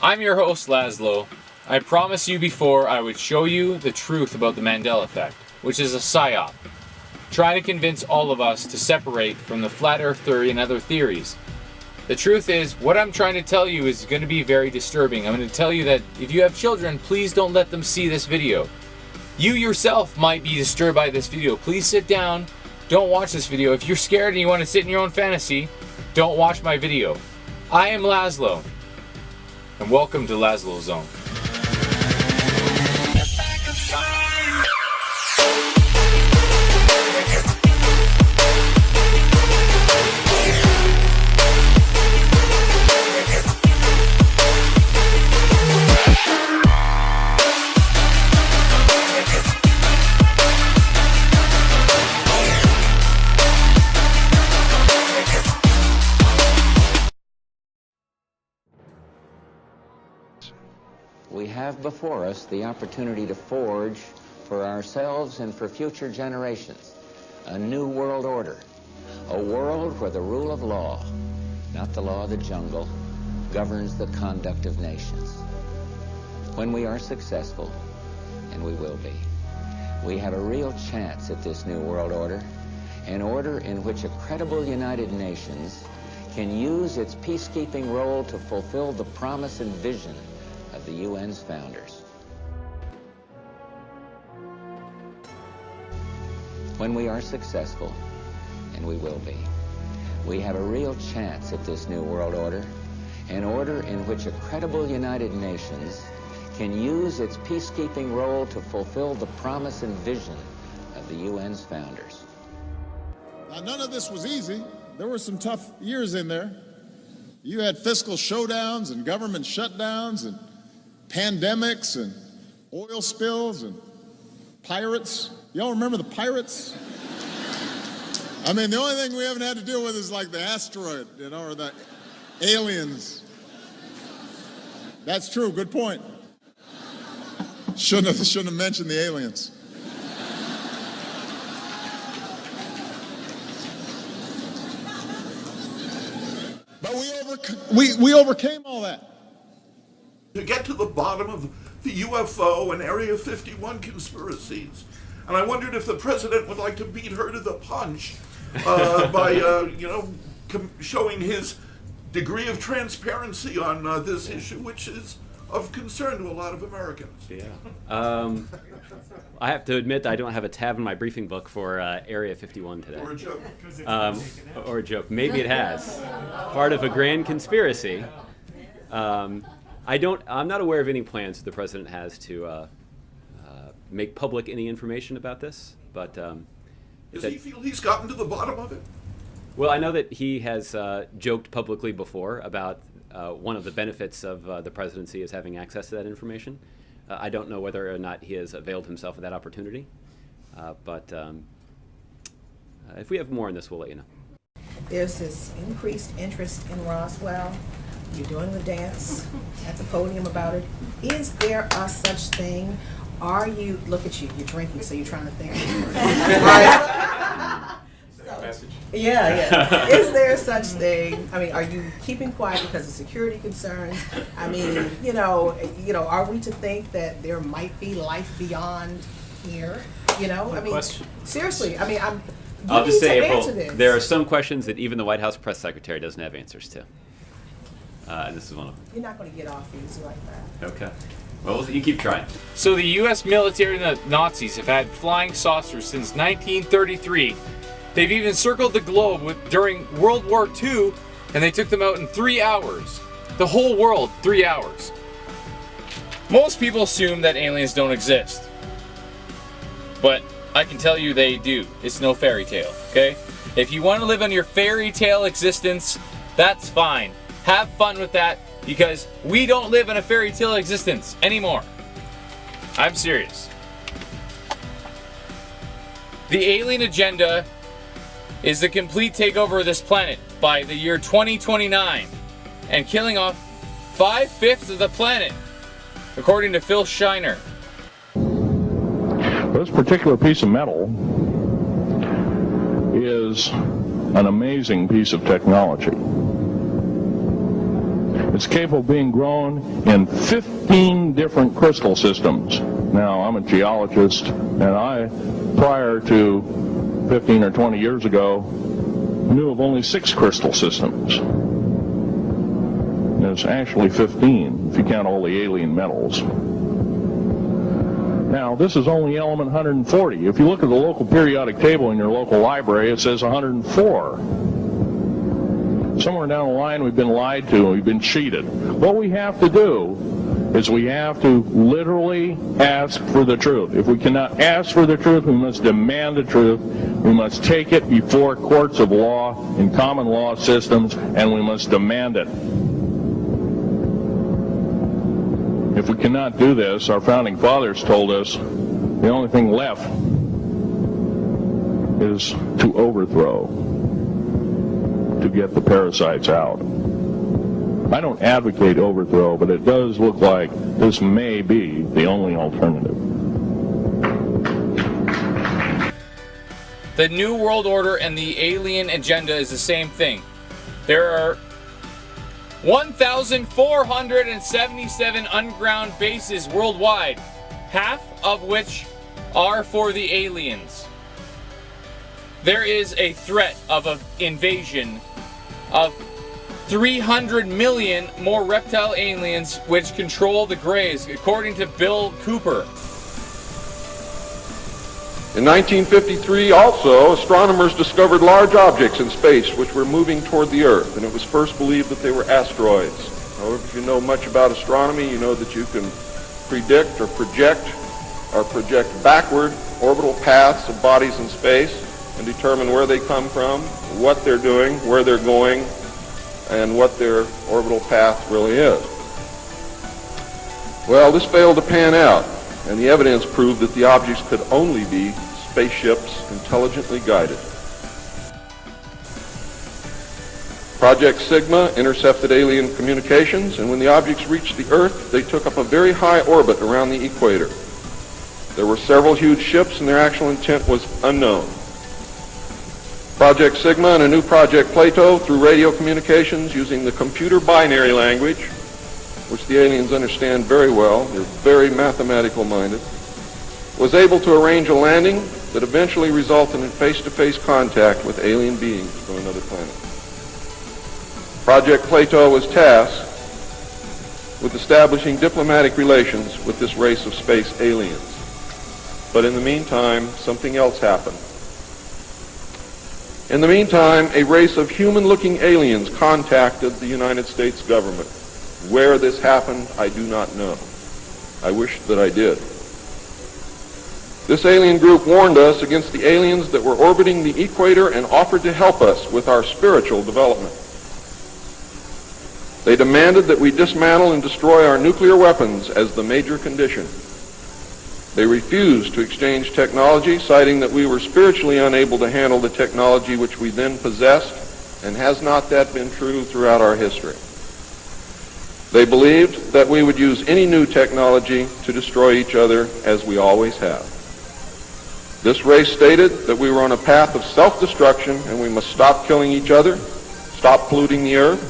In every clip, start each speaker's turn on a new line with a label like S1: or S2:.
S1: I'm your host, Lazlow. I promised you before I would show you the truth about the Mandela effect, which is a Psyop. Trying to convince all of us to separate from the flat earth theory and other theories. The truth is, what I'm trying to tell you is going to be very disturbing. I'm going to tell you that if you have children, please don't let them see this video. You yourself might be disturbed by this video. Please sit down, don't watch this video. If you're scared and you want to sit in your own fantasy, don't watch my video. I am Lazlow, and welcome to Lazlow Zone.
S2: We have before us the opportunity to forge for ourselves and for future generations a new world order, a world where the rule of law, not the law of the jungle, governs the conduct of nations. When we are successful, and we will be, we have a real chance at this new world order, an order in which a credible United Nations can use its peacekeeping role to fulfill the promise and vision of the UN's founders. When we are successful, and we will be, we have a real chance at this new world order, an order in which a credible United Nations can use its peacekeeping role to fulfill the promise and vision of the UN's founders.
S3: Now, none of this was easy. There were some tough years in there. You had fiscal showdowns and government shutdowns and pandemics and oil spills and pirates. Y'all remember the pirates? I mean, the only thing we haven't had to deal with is like the asteroid, you know, or the aliens. That's true, good point. Shouldn't have mentioned the aliens. But we overcame all that.
S4: To get to the bottom of the UFO and Area 51 conspiracies. And I wondered if the president would like to beat her to the punch by, showing his degree of transparency on this issue, which is of concern to a lot of Americans.
S5: Yeah. I have to admit I don't have a tab in my briefing book for Area 51 today.
S4: Or a joke.
S5: Or a joke. Maybe it has. Part of a grand conspiracy. I'm not aware of any plans the president has to make public any information about this, but
S4: does he feel he's gotten to the bottom of it?
S5: Well, I know that he has joked publicly before about one of the benefits of the presidency is having access to that information. I don't know whether or not he has availed himself of that opportunity, but if we have more on this, we'll let you know.
S6: There's this increased interest in Roswell. You're doing the dance at the podium about it. Is there a such thing? Are you, look at you, you're drinking, so you're trying to think. Yeah. Is there such thing? I mean, are you keeping quiet because of security concerns? I mean, are we to think that there might be life beyond here? I mean, seriously, I mean,
S5: I'll just say, April, there are some questions that even the White House press secretary doesn't have answers to. This is one of them.
S6: You're not going to get off easy like that.
S5: Okay. Well, you keep trying.
S1: So the US military and the Nazis have had flying saucers since 1933. They've even circled the globe during World War II, and they took them out in 3 hours. The whole world, 3 hours. Most people assume that aliens don't exist. But I can tell you they do. It's no fairy tale, okay? If you want to live on your fairy tale existence, that's fine. Have fun with that, because we don't live in a fairy tale existence anymore. I'm serious. The alien agenda is the complete takeover of this planet by the year 2029 and killing off 5/5 of the planet, according to Phil Shiner.
S7: This particular piece of metal is an amazing piece of technology. It's capable of being grown in 15 different crystal systems. Now, I'm a geologist, and I, prior to 15 or 20 years ago, knew of only 6 crystal systems. There's actually 15, if you count all the alien metals. Now, this is only element 140. If you look at the local periodic table in your local library, it says 104. Somewhere down the line, we've been lied to, we've been cheated. What we have to do is we have to literally ask for the truth. If we cannot ask for the truth, we must demand the truth. We must take it before courts of law in common law systems, and we must demand it. If we cannot do this, our founding fathers told us the only thing left is to overthrow, to get the parasites out. I don't advocate overthrow, but it does look like this may be the only alternative.
S1: The New World Order and the alien agenda is the same thing. There are 1,477 underground bases worldwide, half of which are for the aliens. There is a threat of an invasion of 300 million more reptile aliens which control the grays, according to Bill Cooper.
S8: In 1953, also, astronomers discovered large objects in space which were moving toward the Earth, and it was first believed that they were asteroids. However, if you know much about astronomy, you know that you can predict or project backward orbital paths of bodies in space and determine where they come from, what they're doing, where they're going, and what their orbital path really is. Well, this failed to pan out, and the evidence proved that the objects could only be spaceships intelligently guided. Project Sigma intercepted alien communications, and when the objects reached the Earth, they took up a very high orbit around the equator. There were several huge ships, and their actual intent was unknown. Project Sigma and a new Project Plato, through radio communications using the computer binary language, which the aliens understand very well, they're very mathematical minded, was able to arrange a landing that eventually resulted in face-to-face contact with alien beings from another planet. Project Plato was tasked with establishing diplomatic relations with this race of space aliens. But in the meantime, something else happened. In the meantime, a race of human-looking aliens contacted the United States government. Where this happened, I do not know. I wish that I did. This alien group warned us against the aliens that were orbiting the equator and offered to help us with our spiritual development. They demanded that we dismantle and destroy our nuclear weapons as the major condition. They refused to exchange technology, citing that we were spiritually unable to handle the technology which we then possessed, and has not that been true throughout our history? They believed that we would use any new technology to destroy each other, as we always have. This race stated that we were on a path of self-destruction, and we must stop killing each other, stop polluting the earth,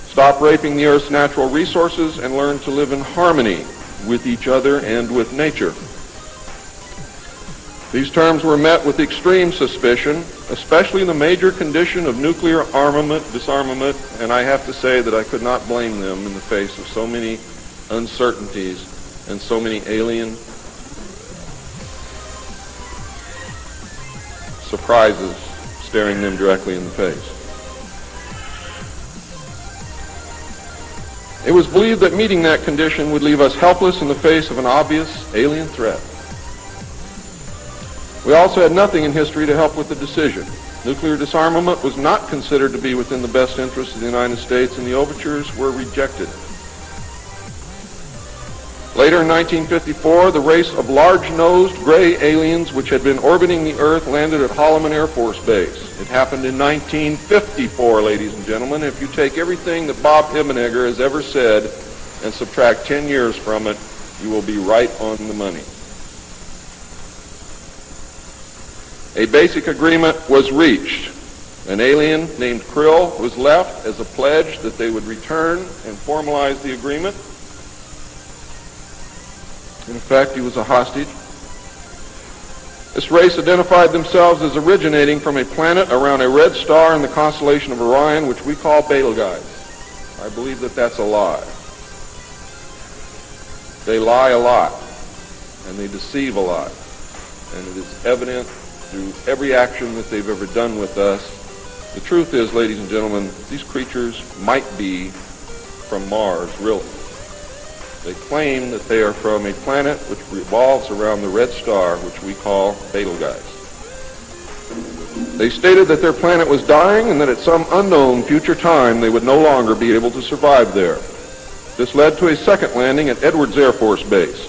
S8: stop raping the earth's natural resources, and learn to live in harmony with each other and with nature. These terms were met with extreme suspicion, especially the major condition of nuclear armament, disarmament, and I have to say that I could not blame them in the face of so many uncertainties and so many alien surprises staring them directly in the face. It was believed that meeting that condition would leave us helpless in the face of an obvious alien threat. We also had nothing in history to help with the decision. Nuclear disarmament was not considered to be within the best interest of the United States, and the overtures were rejected. Later in 1954, the race of large-nosed gray aliens which had been orbiting the Earth landed at Holloman Air Force Base. It happened in 1954, ladies and gentlemen. If you take everything that Bob Hibbenegger has ever said and subtract 10 years from it, you will be right on the money. A basic agreement was reached, An alien named Krill was left as a pledge that they would return and formalize the agreement. In effect, he was a hostage. This race identified themselves as originating from a planet around a red star in the constellation of Orion, which we call Betelgeuse. I believe that that's a lie. They lie a lot, and they deceive a lot, and it is evident through every action that they've ever done with us. The truth is, ladies and gentlemen, these creatures might be from Mars, really. They claim that they are from a planet which revolves around the red star, which we call Betelgeuse. They stated that their planet was dying and that at some unknown future time they would no longer be able to survive there. This led to a second landing at Edwards Air Force Base.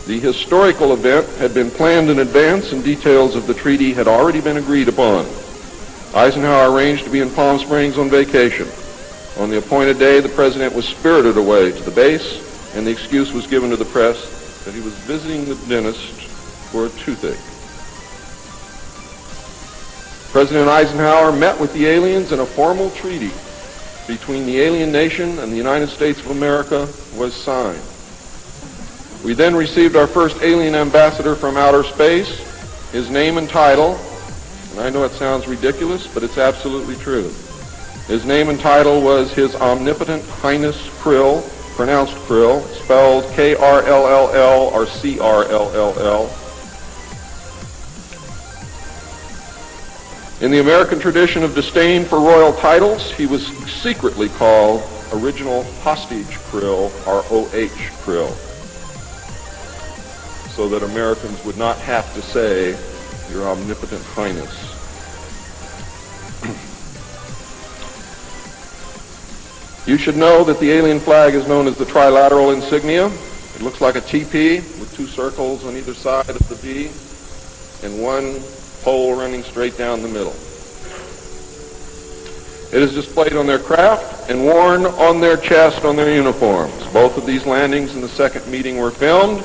S8: The historical event had been planned in advance and details of the treaty had already been agreed upon. Eisenhower arranged to be in Palm Springs on vacation. On the appointed day, the president was spirited away to the base, and the excuse was given to the press that he was visiting the dentist for a toothache. President Eisenhower met with the aliens, and a formal treaty between the alien nation and the United States of America was signed. We then received our first alien ambassador from outer space. His name and title, and I know it sounds ridiculous, but it's absolutely true. His name and title was His Omnipotent Highness Krill, pronounced Krill, spelled K-R-L-L-L or C-R-L-L-L. In the American tradition of disdain for royal titles, he was secretly called Original Hostage Krill, or O-H Krill, so that Americans would not have to say, Your Omnipotent Highness. You should know that the alien flag is known as the trilateral insignia. It looks like a TP with two circles on either side of the V and one pole running straight down the middle. It is displayed on their craft and worn on their chest on their uniforms. Both of these landings in the second meeting were filmed,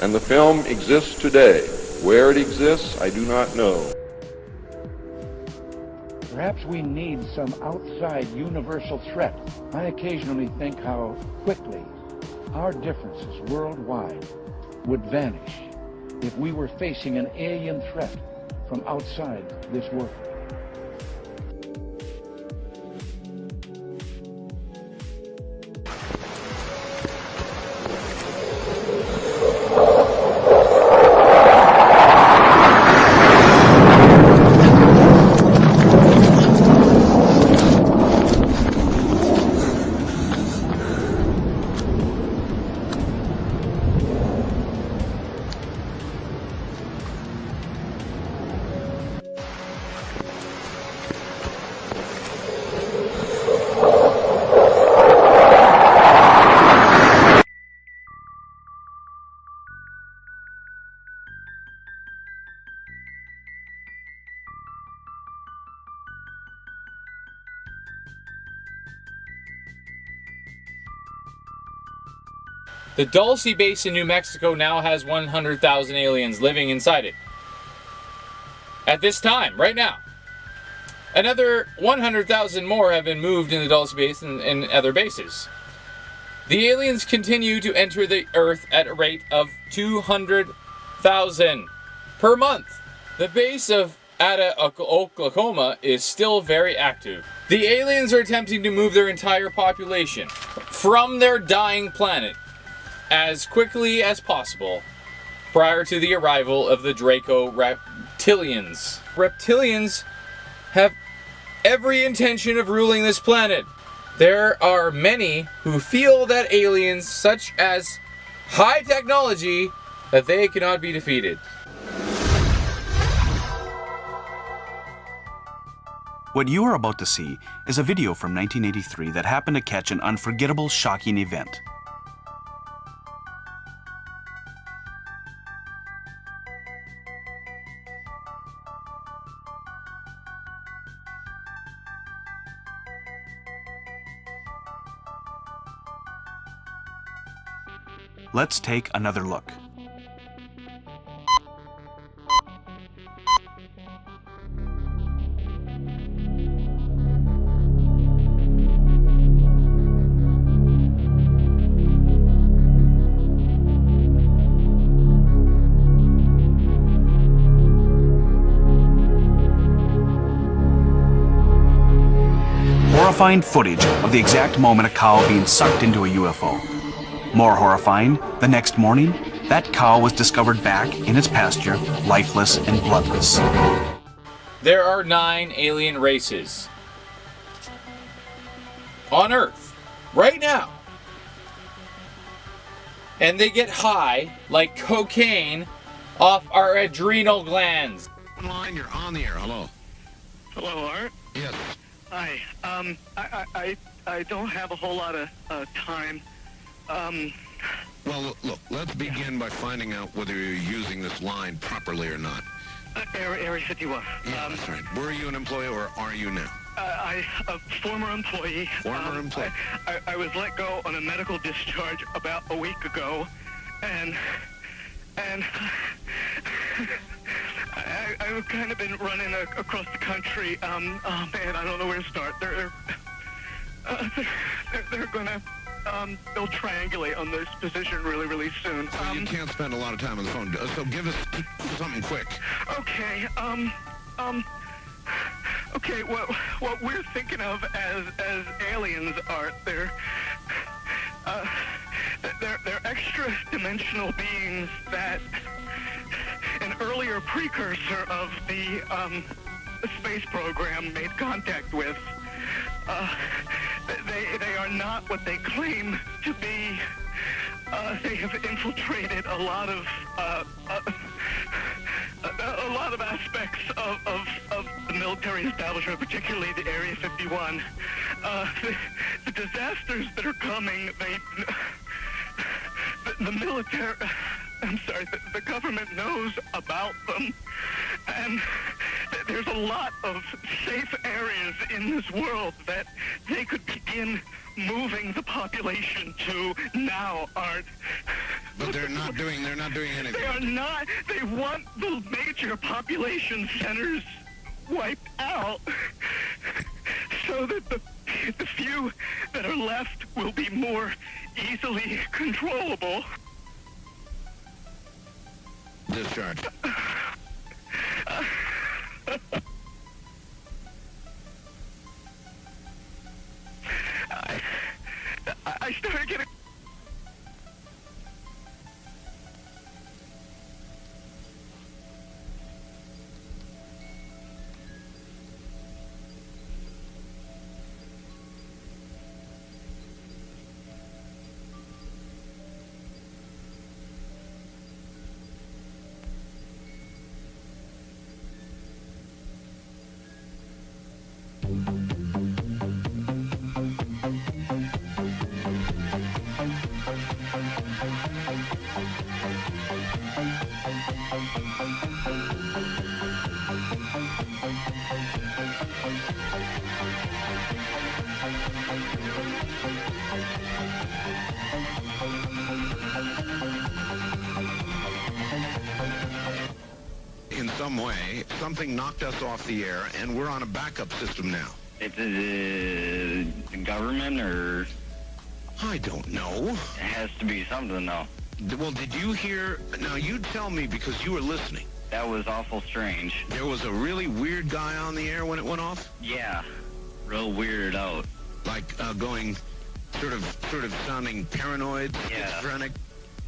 S8: and the film exists today. Where it exists, I do not know.
S9: Perhaps we need some outside universal threat. I occasionally think how quickly our differences worldwide would vanish if we were facing an alien threat from outside this world.
S1: The Dulce base in New Mexico now has 100,000 aliens living inside it. At this time, right now. Another 100,000 more have been moved in the Dulce base and other bases. The aliens continue to enter the Earth at a rate of 200,000 per month. The base of Ada, Oklahoma is still very active. The aliens are attempting to move their entire population from their dying planet as quickly as possible prior to the arrival of the Draco reptilians. Reptilians have every intention of ruling this planet. There are many who feel that aliens, such as high technology, that they cannot be defeated.
S10: What you are about to see is a video from 1983 that happened to catch an unforgettable, shocking event. Let's take another look. find footage of the exact moment a cow being sucked into a UFO. More horrifying, the next morning, that cow was discovered back in its pasture, lifeless and bloodless.
S1: There are 9 alien races on Earth right now. And they get high like cocaine off our adrenal glands.
S11: Line, you're on the air. Hello.
S12: Hello, Art.
S11: Yes.
S12: Hi. I don't have a whole lot of time.
S11: Well, look, let's begin by finding out whether you're using this line properly or not.
S12: Area 51.
S11: Yeah, that's right. Were you an employee or are you now?
S12: A former employee.
S11: Former employee.
S12: I was let go on a medical discharge about a week ago, and I've kind of been running across the country. Oh man, I don't know where to start. They're gonna they'll triangulate on this position really soon.
S11: So you can't spend a lot of time on the phone. So give us something quick.
S12: Okay. Okay. What we're thinking of as aliens, Art, they're extra-dimensional beings that an earlier precursor of the space program made contact with. They are not what they claim to be. They have infiltrated a lot of aspects of the military establishment, particularly the Area 51. The disasters that are coming, the military, I'm sorry, the government knows about them, and there's a lot of safe areas in this world that they could begin moving the population to now, Art.
S11: But they're not doing anything.
S12: They are not. They want the major population centers wiped out so that the few that are left will be more easily controllable.
S11: Discharge.
S12: I started getting...
S11: In some way, something knocked us off the air, and we're on a backup system now.
S13: It's the government, or...
S11: I don't know.
S13: It has to be something, though.
S11: Well, did you hear... Now, you tell me, because you were listening.
S13: That was awful strange.
S11: There was a really weird guy on the air when it went off?
S13: Yeah. Real weirded out.
S11: Like, going... Sort of sounding paranoid, schizophrenic?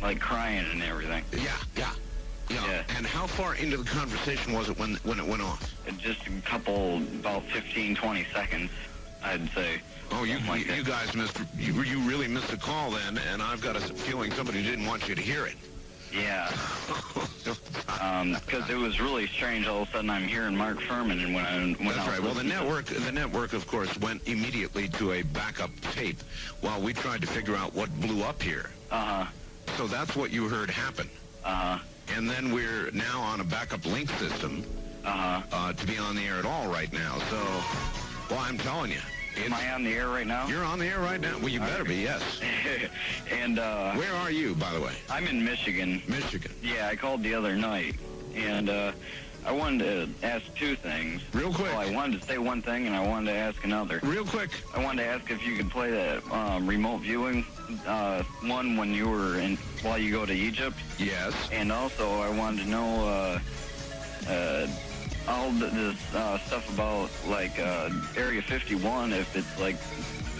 S13: Like crying and everything.
S11: Yeah. And how far into the conversation was it when it went off?
S13: Just a couple, about 15, 20 seconds, I'd say.
S11: Oh, you guys missed, you really missed a call then, and I've got a feeling somebody didn't want you to hear it.
S13: Yeah. Because it was really strange. All of a sudden, I'm hearing Mark Furman, and
S11: That's right. Well, the network, of course, went immediately to a backup tape while we tried to figure out what blew up here. So that's what you heard happen. And then we're now on a backup link system to be on the air at all right now. So, well, I'm telling you.
S13: Am I on the air right now?
S11: You're on the air right now. Well, you better be, yes.
S13: And
S11: where are you, by the way?
S13: I'm in Michigan.
S11: Michigan.
S13: Yeah, I called the other night, and I wanted to ask two things.
S11: Real quick.
S13: Well, I wanted to say one thing, and I wanted to ask another.
S11: Real quick.
S13: I wanted to ask if you could play that remote viewing one when you were while you go to Egypt.
S11: Yes.
S13: And also, I wanted to know all this stuff about like Area 51, if it's like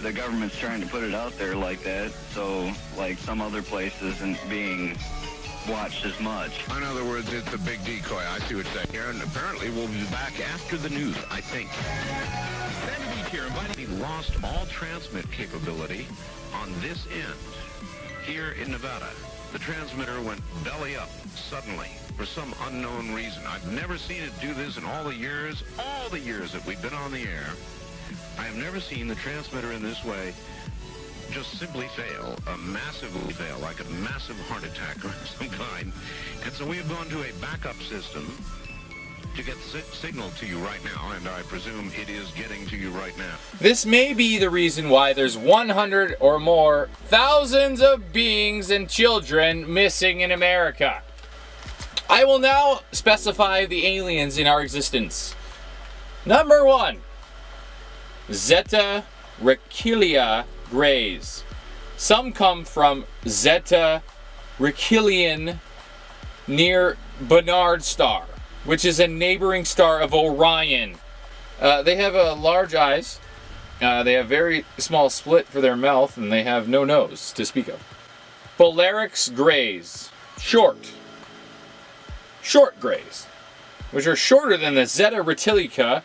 S13: the government's trying to put it out there like that, so like some other place isn't being watched as much.
S11: In other words, it's a big decoy. I see what you're saying here, and apparently we'll be back after the news, I think. Sandy Beach here, inviting we lost all transmit capability on this end here in Nevada. The transmitter went belly up suddenly for some unknown reason. I've never seen it do this in all the years that we've been on the air. I have never seen the transmitter in this way just simply fail, massively fail, like a massive heart attack or some kind. And so we have gone to a backup system to get the signal to you right now, and I presume it is getting to you right now.
S1: This may be the reason why there's 100 or more thousands of beings and children missing in America. I will now specify the aliens in our existence. Number 1, Zeta Regalia Greys. Some come from Zeta Regalia near Barnard Star, which is a neighboring star of Orion. They have large eyes. They have very small split for their mouth, and they have no nose to speak of. Polarix Greys. Short Greys, which are shorter than the Zeta Regalia,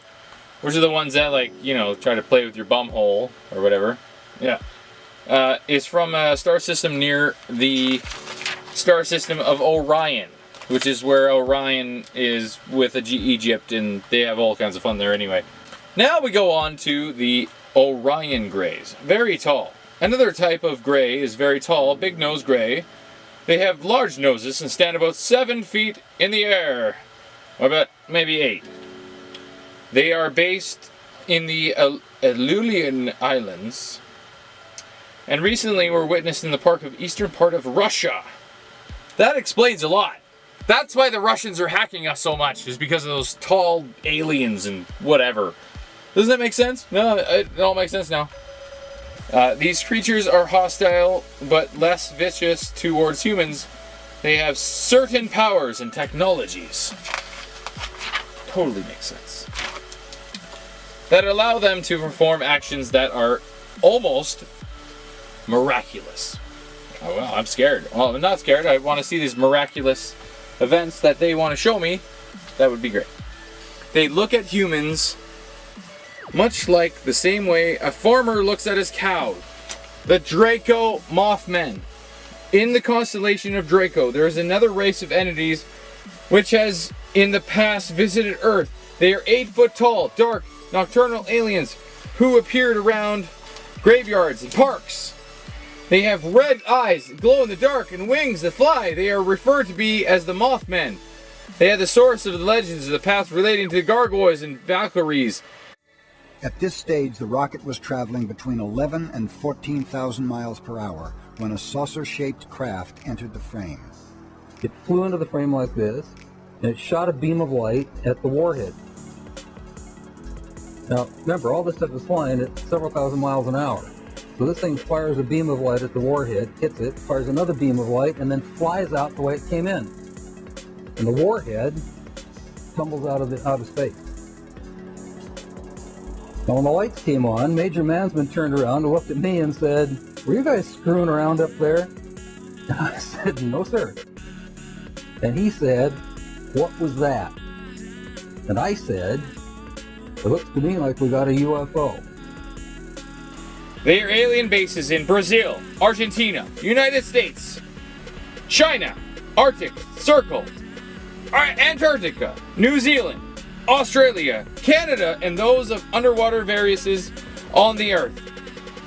S1: which are the ones that, like, you know, try to play with your bum hole or whatever. Yeah. Is from a star system near the star system of Orion, which is where Orion is with Egypt, and they have all kinds of fun there anyway. Now we go on to the Orion Greys. Very tall. Another type of gray is very tall, big nose gray. They have large noses and stand about 7 feet in the air. Or about maybe 8. They are based in the Aleutian Islands, and recently were witnessed in the park of eastern part of Russia. That explains a lot. That's why the Russians are hacking us so much, is because of those tall aliens and whatever. Doesn't that make sense? No, it all makes sense now. These creatures are hostile, but less vicious towards humans. They have certain powers and technologies. Totally makes sense. That allow them to perform actions that are almost miraculous. Oh, well, I'm scared. Well, I'm not scared. I want to see these miraculous events that they want to show me. That would be great. They look at humans much like the same way a farmer looks at his cow. The Draco Mothmen. In the constellation of Draco, there is another race of entities which has in the past visited Earth. They are 8 foot tall, dark, nocturnal aliens who appeared around graveyards and parks. They have red eyes, glow in the dark, and wings that fly. They are referred to be as the Mothmen. They are the source of the legends of the past relating to gargoyles and Valkyries.
S14: At this stage, the rocket was traveling between 11 and 14,000 miles per hour when a saucer-shaped craft entered the frame.
S15: It flew into the frame like this, and it shot a beam of light at the warhead. Now, remember, all this stuff is flying at several thousand miles an hour. So this thing fires a beam of light at the warhead, hits it, fires another beam of light, and then flies out the way it came in. And the warhead tumbles out of space. Now, when the lights came on, Major Mansman turned around and looked at me and said, "Were you guys screwing around up there?" And I said, "No, sir." And he said, "What was that?" And I said, "It looks to me like we got a UFO."
S1: They are alien bases in Brazil, Argentina, United States, China, Arctic Circle, Antarctica, New Zealand, Australia, Canada, and those of underwater variances on the Earth.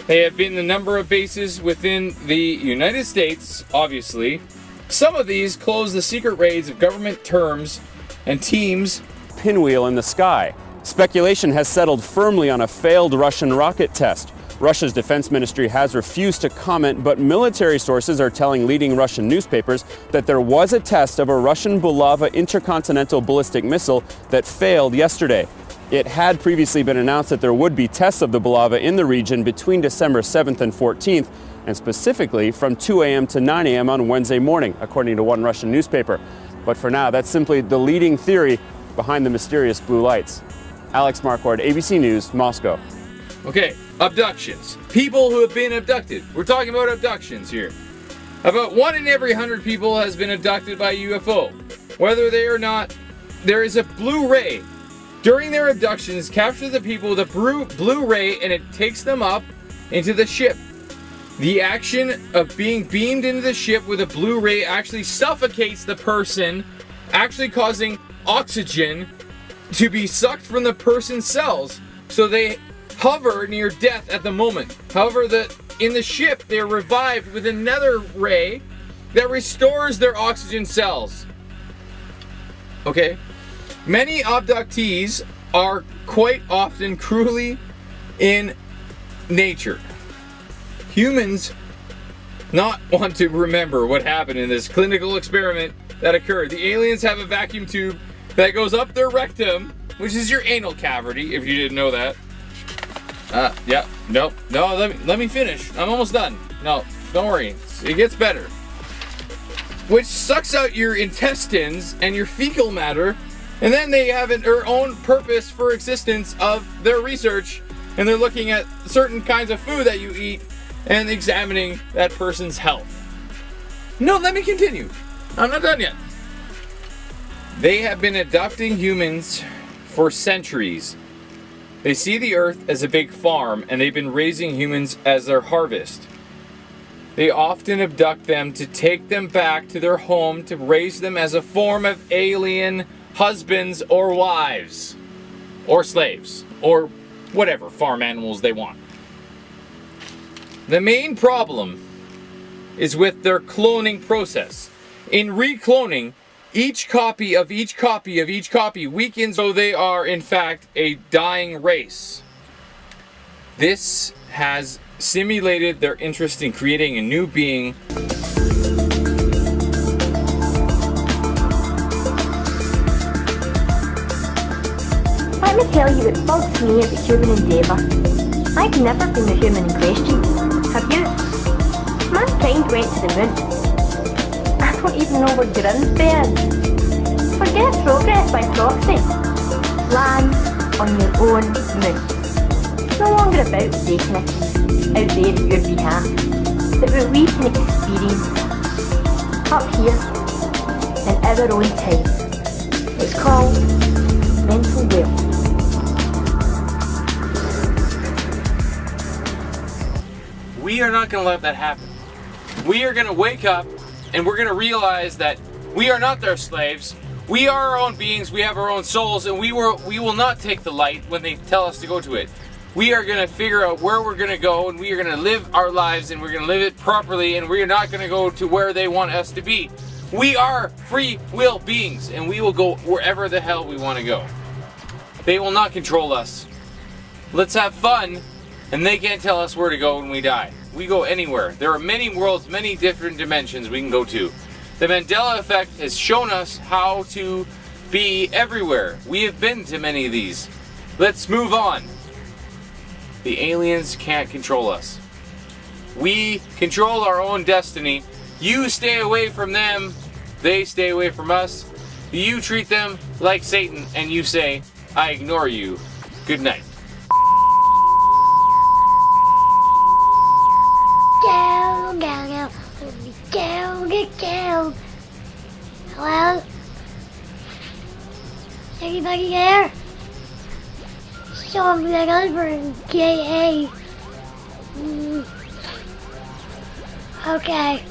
S1: They have been the number of bases within the United States, obviously. Some of these close the secret raids of government terms and teams.
S16: Pinwheel in the sky. Speculation has settled firmly on a failed Russian rocket test. Russia's defense ministry has refused to comment, but military sources are telling leading Russian newspapers that there was a test of a Russian Bulava intercontinental ballistic missile that failed yesterday. It had previously been announced that there would be tests of the Bulava in the region between December 7th and 14th, and specifically from 2 a.m. to 9 a.m. on Wednesday morning, according to one Russian newspaper. But for now, that's simply the leading theory behind the mysterious blue lights. Alex Marquardt, ABC News, Moscow.
S1: Okay, abductions. People who have been abducted. We're talking about abductions here. About 1 in every 100 people has been abducted by a UFO. Whether they or not, there is a blue ray. During their abductions, capture the people with a blue ray and it takes them up into the ship. The action of being beamed into the ship with a blue ray actually suffocates the person, actually causing oxygen to be sucked from the person's cells, so they hover near death at the moment. However, in the ship, they're revived with another ray that restores their oxygen cells. Okay? Many abductees are quite often cruelly in nature. Humans not want to remember what happened in this clinical experiment that occurred. The aliens have a vacuum tube that goes up their rectum, which is your anal cavity, if you didn't know that. Yeah, no, let me finish. I'm almost done. No, don't worry, it gets better. Which sucks out your intestines and your fecal matter, and then they have their own purpose for existence of their research, and they're looking at certain kinds of food that you eat and examining that person's health. No, let me continue. I'm not done yet. They have been abducting humans for centuries. They see the Earth as a big farm, and they've been raising humans as their harvest. They often abduct them to take them back to their home to raise them as a form of alien husbands or wives, or slaves, or whatever farm animals they want. The main problem is with their cloning process. In recloning, each copy of each copy of each copy weakens, so they are in fact a dying race. This has simulated their interest in creating a new being.
S17: Let me tell you what bugs me as a human endeavour. I've never been the human in question. Have you? Mankind went to the moon. I don't even know where Grins been. Forget progress by proxy. Land on your own moon. It's no longer about taking it out there on your behalf, but what we can experience up here in our own time. It's called mental wealth.
S1: We are not going to let that happen. We are going to wake up and we're going to realize that we are not their slaves. We are our own beings, we have our own souls, and we will not take the light when they tell us to go to it. We are going to figure out where we're going to go, and we are going to live our lives, and we're going to live it properly, and we're not going to go to where they want us to be. We are free will beings, and we will go wherever the hell we want to go. They will not control us. Let's have fun, and they can't tell us where to go when we die. We go anywhere. There are many worlds, many different dimensions we can go to. The Mandela effect has shown us how to be everywhere. We have been to many of these. Let's move on. The aliens can't control us. We control our own destiny. You stay away from them, they stay away from us. You treat them like Satan and you say, I ignore you. Good night.
S17: Go, go, go, go, go. Hello? Anybody there? Something over in KA. Okay.